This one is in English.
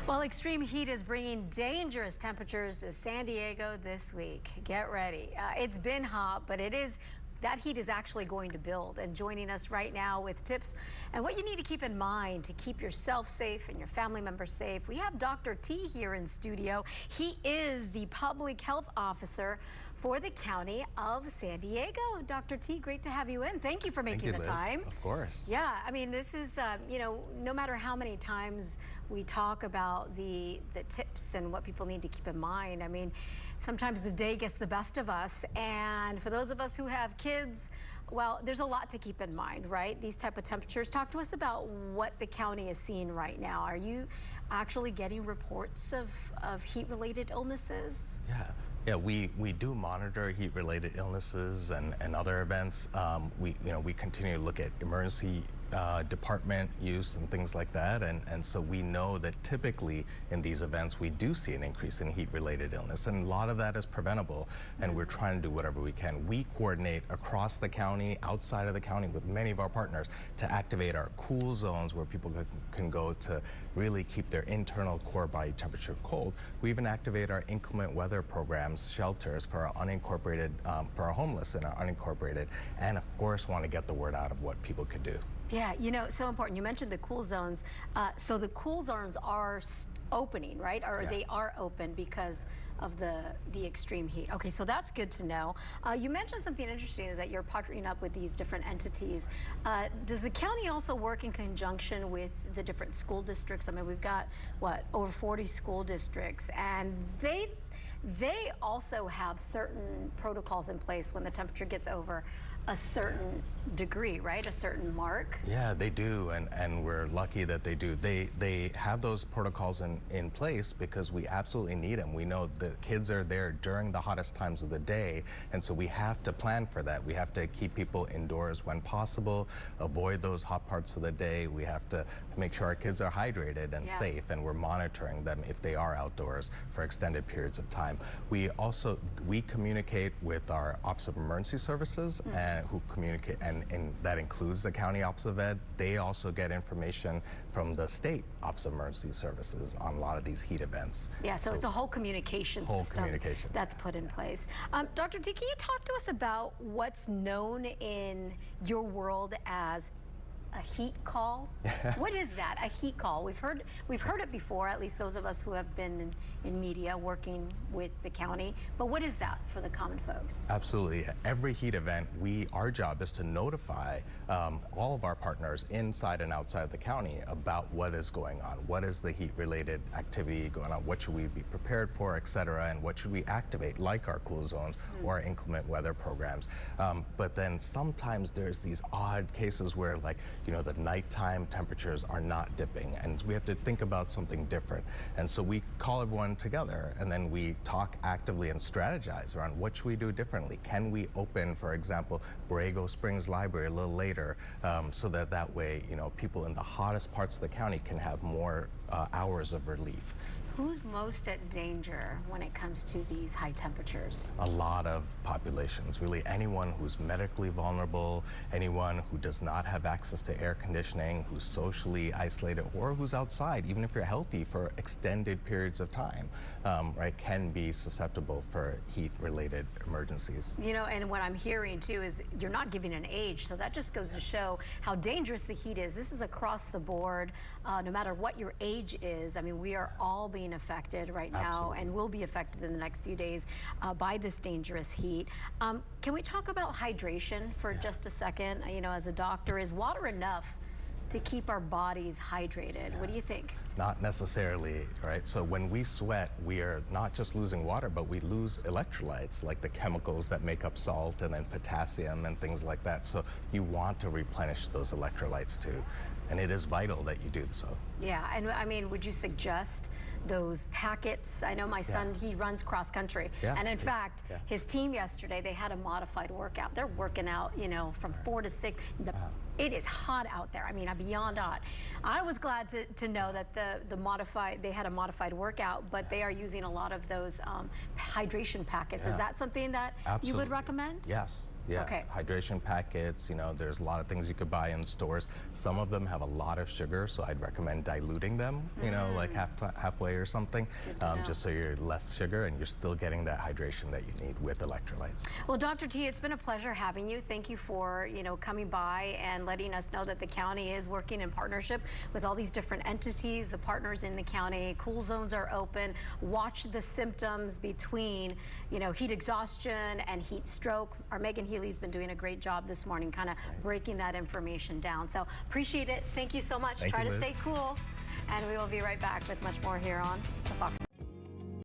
Well, extreme heat is bringing dangerous temperatures to San Diego this week. Get ready. It's been hot, but that heat is actually going to build. And joining us right now with tips and what you need to keep in mind to keep yourself safe and your family members safe, we have Dr. T here in studio. He is the public health officer for the county of San Diego. Dr. T, great to have you in. Thank you for making the time. Of course. Yeah, I mean, this is, no matter how many times we talk about the tips and what people need to keep in mind, I mean, sometimes the day gets the best of us. And for those of us who have kids, well, there's a lot to keep in mind, right? These type of temperatures. Talk to us about what the county is seeing right now. Are you actually getting reports of heat-related illnesses? Yeah, we do monitor heat-related illnesses and other events. We continue to look at emergency department use and things like that, and so we know that typically in these events we do see an increase in heat-related illness, and a lot of that is preventable, and we're trying to do whatever we can. We coordinate across the county, outside of the county, with many of our partners to activate our cool zones where people can go to really keep their internal core body temperature cold. We even activate our inclement weather programs, shelters for our unincorporated, for our homeless and our unincorporated, and of course want to get the word out of what people could do. Yeah, so important. You mentioned the cool zones. So the cool zones are opening, right? Or they are open because of the extreme heat. Okay, so that's good to know. You mentioned something interesting is that you're partnering up with these different entities. Does the county also work in conjunction with the different school districts? I mean, we've got, over 40 school districts, and they also have certain protocols in place when the temperature gets over a certain degree, right? A certain mark? Yeah, they do, and we're lucky that they do. They have those protocols in place because we absolutely need them. We know the kids are there during the hottest times of the day, and so we have to plan for that. We have to keep people indoors when possible, avoid those hot parts of the day. We have to make sure our kids are hydrated and safe, and we're monitoring them if they are outdoors for extended periods of time. We communicate with our Office of Emergency Services, who communicate, and that includes the County Office of Ed. They also get information from the State Office of Emergency Services on a lot of these heat events. Yeah, so it's a whole communication system that's put in place. Dr. T, can you talk to us about what's known in your world as a heat call? What is that, a heat call? We've heard it before, at least those of us who have been in media working with the county, but what is that for the common folks? Absolutely. Every heat event, our job is to notify all of our partners inside and outside of the county about what is going on, what is the heat-related activity going on, what should we be prepared for, et cetera, and what should we activate, like our cool zones or our inclement weather programs. But then sometimes there's these odd cases where, like, the nighttime temperatures are not dipping, and we have to think about something different. And so we call everyone together, and then we talk actively and strategize around what should we do differently. Can we open, for example, Borrego Springs Library a little later, so that way, people in the hottest parts of the county can have more hours of relief. Who's most at danger when it comes to these high temperatures? A lot of populations, really. Anyone who's medically vulnerable, anyone who does not have access to air conditioning, who's socially isolated, or who's outside, even if you're healthy for extended periods of time, right, can be susceptible for heat-related emergencies. And what I'm hearing too is you're not giving an age, so that just goes to show how dangerous the heat is. This is across the board, no matter what your age is. I mean, we are all being affected right now and will be affected in the next few days by this dangerous heat. Can we talk about hydration for just a second? As a doctor, is water enough to keep our bodies hydrated? What do you think? Not necessarily, right? So when we sweat, we are not just losing water, but we lose electrolytes, like the chemicals that make up salt and then potassium and things like that. So you want to replenish those electrolytes too. And it is vital that you do so. Yeah, and I mean, would you suggest those packets? I know my son, he runs cross country. And in fact, his team yesterday, they had a modified workout. They're working out, from 4 to 6. It is hot out there. I mean, beyond hot. I was glad to know that they had a modified workout, but they are using a lot of those hydration packets. Is that something that you would recommend? Yes. Yeah, Okay. hydration packets, you know, there's a lot of things you could buy in stores. Some of them have a lot of sugar, so I'd recommend diluting them, you know, like halfway or something, just so you're less sugar and you're still getting that hydration that you need with electrolytes. Well, Dr. T, it's been a pleasure having you. Thank you for, coming by and letting us know that the county is working in partnership with all these different entities, the partners in the county. Cool zones are open. Watch the symptoms between, heat exhaustion and heat stroke. Our Megan Healy's been doing a great job this morning kind of breaking that information down. So appreciate it. Thank you so much. Thank Try you, to Liz. stay cool. And we will be right back with much more here on the Fox.